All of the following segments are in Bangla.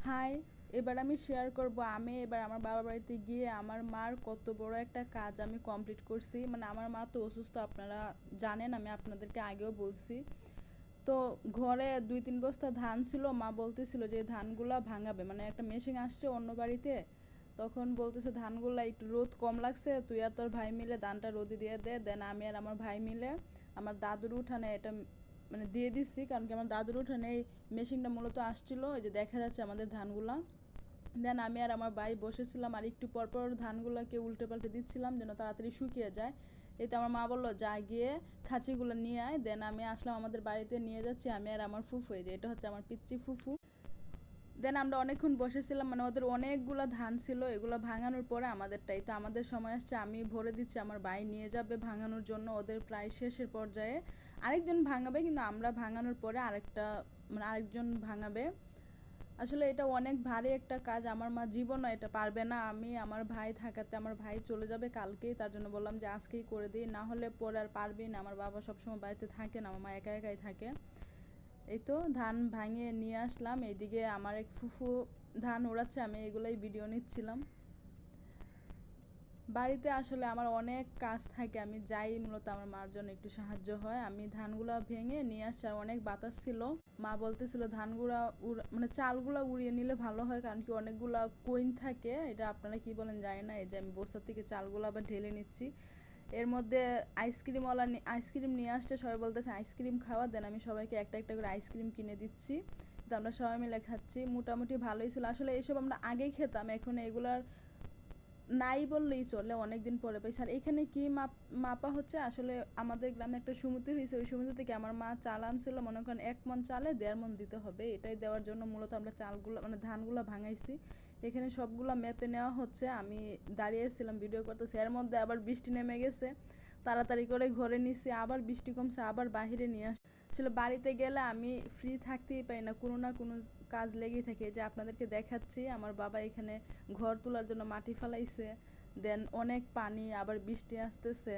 হাই, এবার আমি শেয়ার করব আমি এবার আমার বাবার বাড়িতে গিয়ে আমার মার কত বড় একটা কাজ আমি কমপ্লিট করছি। মানে আমার মা তো অসুস্থ, আপনারা জানেন, আমি আপনাদেরকে আগেও বলছি। তো ঘরে 2-3 বস্তা ধান ছিল, মা বলতেছিল যে এই ধানগুলা ভাঙাবে, মানে একটা মেশিন আসছে অন্য বাড়িতে। তখন বলতেছে ধানগুলা একটু রোদ কম লাগছে, তুই আর তোর ভাই মিলে ধানটা রোদে দিয়ে দে। দেন আমি আর আমার ভাই মিলে আমার দাদুর উঠানে এটা মানে দিয়ে দিচ্ছি, কারণ কি আমার দাদুর উঠানে এই মেশিনটা মূলত আসছিল, ওই যে দেখা যাচ্ছে আমাদের ধানগুলা। দেন আমি আর আমার ভাই বসেছিলাম আর একটু পরপর ধানগুলোকে উল্টে পাল্টে দিচ্ছিলাম যেন তাড়াতাড়ি শুকিয়ে যায়। এতে আমার মা বললো যা গিয়ে খাঁচিগুলো নিয়ে আয়। দেন আমি আসলাম আমাদের বাড়িতে, নিয়ে যাচ্ছি আমি আর আমার ফুফু, এই যে এটা হচ্ছে আমার পিচ্চি ফুফু। দেন আমরা অনেকক্ষণ বসেছিলাম, মানে ওদের অনেকগুলো ধান ছিল, এগুলো ভাঙানোর পরে আমাদেরটাই তো আমাদের সময় আসছে, আমি ভরে দিচ্ছি, আমার ভাই নিয়ে যাবে ভাঙানোর জন্য, ওদের প্রায় শেষের পর্যায়ে। আরেকজন ভাঙাবে, কিন্তু আমরা ভাঙানোর পরে আরেকটা মানে আরেকজন ভাঙাবে। আসলে এটা অনেক ভারী একটা কাজ, আমার মা জীবনও এটা পারবে না। আমি আমার ভাই থাকাতে, আমার ভাই চলে যাবে কালকেই, তার জন্য বললাম যে আজকেই করে দিই, না হলে পরে আর পারবেই না। আমার বাবা সবসময় বাড়িতে থাকে না, আমার মা একা একাই থাকে। এই তো ধান ভাঙিয়ে নিয়ে আসলাম, এইদিকে আমার এক ফুফু ধান ওড়াচ্ছে, আমি এগুলাই ভিডিও নিচ্ছিলাম। বাড়িতে আসলে আমার অনেক কাজ থাকে, আমি যাই মূলত আমার মার জন্য একটু সাহায্য হয়। আমি ধানগুলা ভেঙে নিয়ে আসছি, আর অনেক বাতাস ছিল। মা বলতেছিল ধানগুলা মানে চালগুলা উড়িয়ে নিলে ভালো হয়, কারণ কি অনেকগুলা কইন থাকে, এটা আপনারা কি বলেন জানি না। এই যে আমি বস্তা থেকে চালগুলো আবার ঢেলে নিচ্ছি। এর মধ্যে আইসক্রিম নিয়ে আসছে, সবাই বলতেছে আইসক্রিম খাওয়া। দেন আমি সবাইকে একটা একটা করে আইসক্রিম কিনে দিচ্ছি, তো আমরা সবাই মিলে খাচ্ছি। মোটামুটি ভালোই ছিল। আসলে এইসব আমরা আগেই খেতাম, এখন এগুলার নাই বললেই চলে, অনেকদিন পরে পাইছি। আর এখানে কি মাপা হচ্ছে, আসলে আমাদের গ্রামে একটা সমিতি হয়েছে, ওই সমিতি থেকে আমার মা চাল আনছিল, মনে করেন 1 মণ চালে 1.5 মণ দিতে হবে, এটাই দেওয়ার জন্য মূলত আমরা চালগুলো মানে ধানগুলো ভাঙাইছি। এখানে সবগুলো মেপে নেওয়া হচ্ছে, আমি দাঁড়িয়েছিলাম ভিডিও করতেছি। এর মধ্যে আবার বৃষ্টি নেমে গেছে, তাড়াতাড়ি করে ঘরে নিছি, আবার বৃষ্টি কমছে, আবার বাহিরে নিয়ে আসছি। আসলে বাড়িতে গেলে আমি ফ্রি থাকতেই পারি না, কোনো না কোনো কাজ লেগেই থাকে। যে আপনাদেরকে দেখাচ্ছি, আমার বাবা এখানে ঘর তোলার জন্য মাটি ফেলাইছে। দেন অনেক পানি, আবার বৃষ্টি আসতেছে।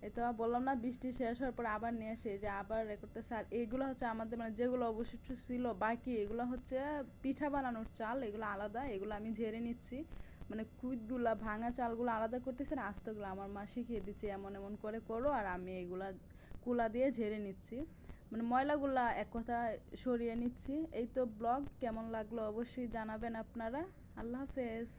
এই তো বললাম না, বৃষ্টি শেষ হওয়ার পর আবার নিয়ে আসে, যে আবার করতেছে। আর এইগুলো হচ্ছে আমাদের মানে যেগুলো অবশিষ্ট ছিল বাকি, এগুলো হচ্ছে পিঠা বানানোর চাল, এগুলো আলাদা, এগুলো আমি ঝেড়ে নিচ্ছি। মানে কুইতগুলা ভাঙা চালগুলো আলাদা করতেছে, না আস্তগুলো আমার মা শিখিয়ে দিচ্ছে এমন এমন করে করো, আর আমি এগুলা কুলা দিয়ে ঝেড়ে নিচ্ছি, মানে ময়লাগুলা এক কথা সরিয়ে নিচ্ছি। এই তো ব্লগ কেমন লাগলো অবশ্যই জানাবেন আপনারা। আল্লাহ হাফেজ।